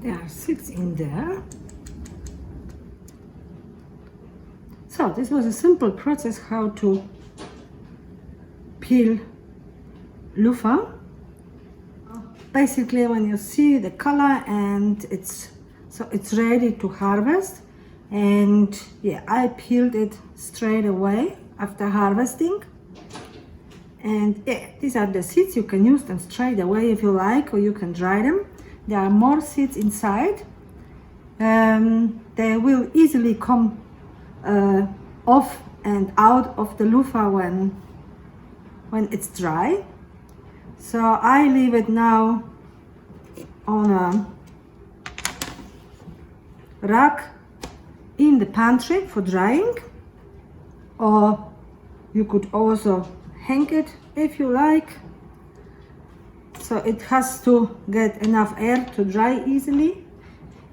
There are 6 in there. So this was a simple process how to peel loofah. Basically, when you see the color and it's ready to harvest, and yeah, I peeled it straight away after harvesting. And yeah, these are the seeds. You can use them straight away if you like, or you can dry them. There are more seeds inside. They will easily come off and out of the loofah when it's dry. So I leave it now on a rack in the pantry for drying, or you could also hang it if you like. So it has to get enough air to dry easily.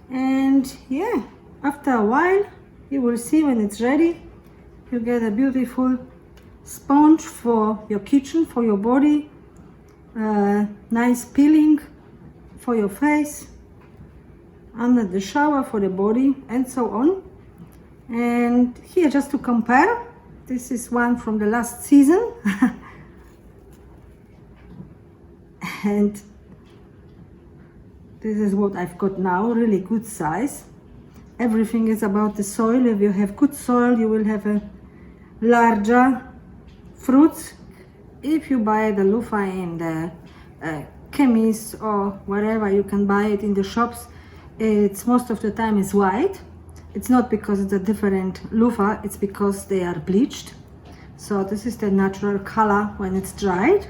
And yeah, after a while you will see when it's ready, you get a beautiful sponge for your kitchen, for your body, nice peeling for your face, under the shower for the body, and so on. And here, just to compare, this is one from the last season. And this is what I've got now, really good size. Everything is about the soil. If you have good soil, you will have a larger fruits. If you buy the loofah in the chemist or wherever you can buy it in the shops, it's most of the time is white. It's not because it's a different loofah, it's because they are bleached. So this is the natural color when it's dried,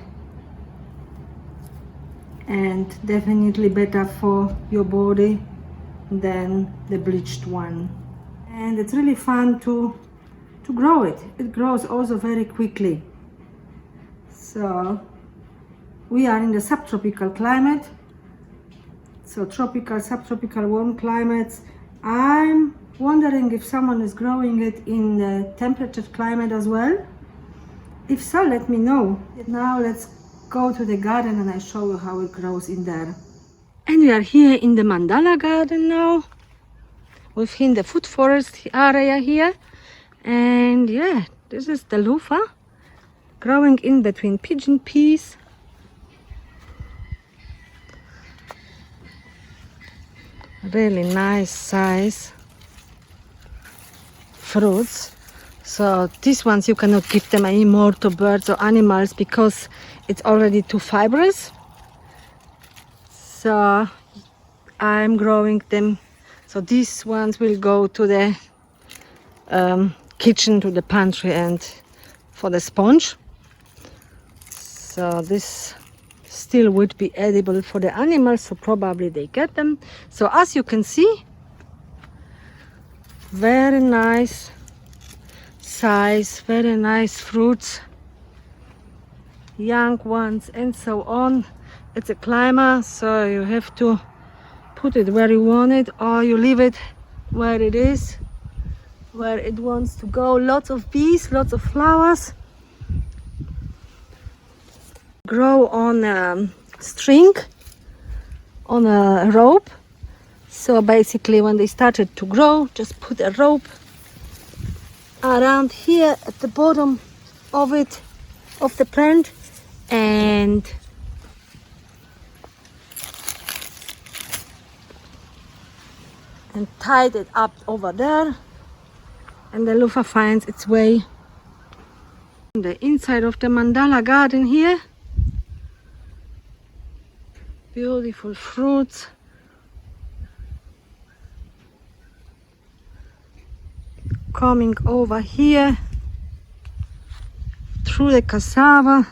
and definitely better for your body than the bleached one. And it's really fun to grow it. It grows also very quickly. So we are in the subtropical climate, so tropical, subtropical, warm climates. I'm wondering if someone is growing it in the temperature climate as well. If so, let me know. Now let's go to the garden and I show you how it grows in there. And we are here in the mandala garden now, within the food forest area here. And yeah, this is the loofah growing in between pigeon peas. Really nice size fruits. So these ones you cannot give them anymore to birds or animals because it's already too fibrous. So I'm growing them. So these ones will go to the kitchen, to the pantry, and for the sponge. So this still would be edible for the animals, so probably they get them. So as you can see, very nice size, very nice fruits, young ones and so on. It's a climber, so you have to put it where you want it, or you leave it where it is, where it wants to go. Lots of bees, lots of flowers. Grow on a string, on a rope. So basically when they started to grow, just put a rope around here at the bottom of it, of the plant, and tied it up over there, and the loofah finds its way in the inside of the mandala garden here. Beautiful fruits. Coming over here through the cassava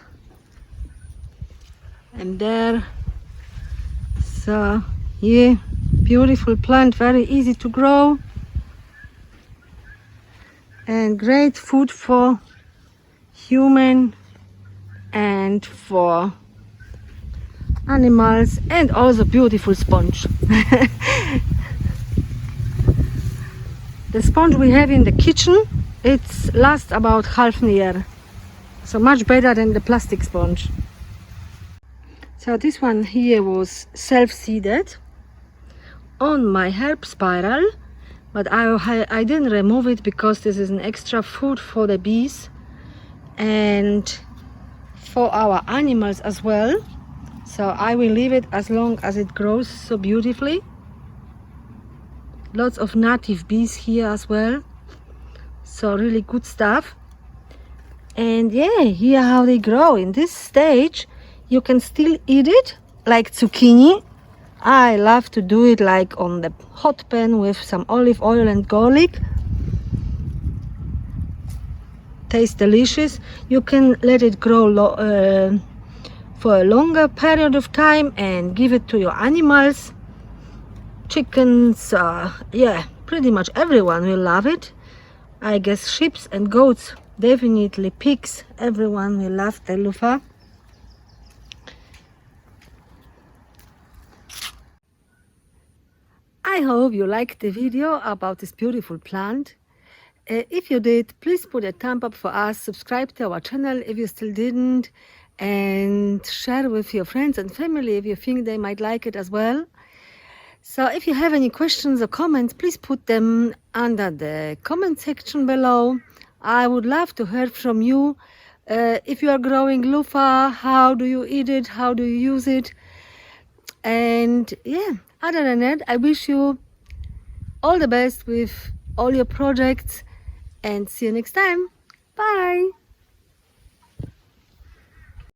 and there. So yeah, beautiful plant, very easy to grow and great food for human and for animals, and also beautiful sponge. The sponge we have in the kitchen, it lasts about half a year, so much better than the plastic sponge. So this one here was self-seeded. on my herb spiral, but I didn't remove it because this is an extra food for the bees and for our animals as well. So I will leave it as long as it grows so beautifully. Lots of native bees here as well, so really good stuff. And yeah, here how they grow. In this stage you can still eat it like zucchini. I love to do it like on the hot pan with some olive oil and garlic. Tastes delicious. You can let it grow for a longer period of time and give it to your animals. Chickens, yeah, pretty much everyone will love it. I guess sheep and goats, definitely pigs, everyone will love the loofah. I hope you liked the video about this beautiful plant. If you did, please put a thumb up for us, subscribe to our channel if you still didn't, and share with your friends and family if you think they might like it as well. So if you have any questions or comments, please put them under the comment section below. I would love to hear from you. If you are growing loofah, how do you eat it? How do you use it? And yeah, other than that, I wish you all the best with all your projects and see you next time. Bye.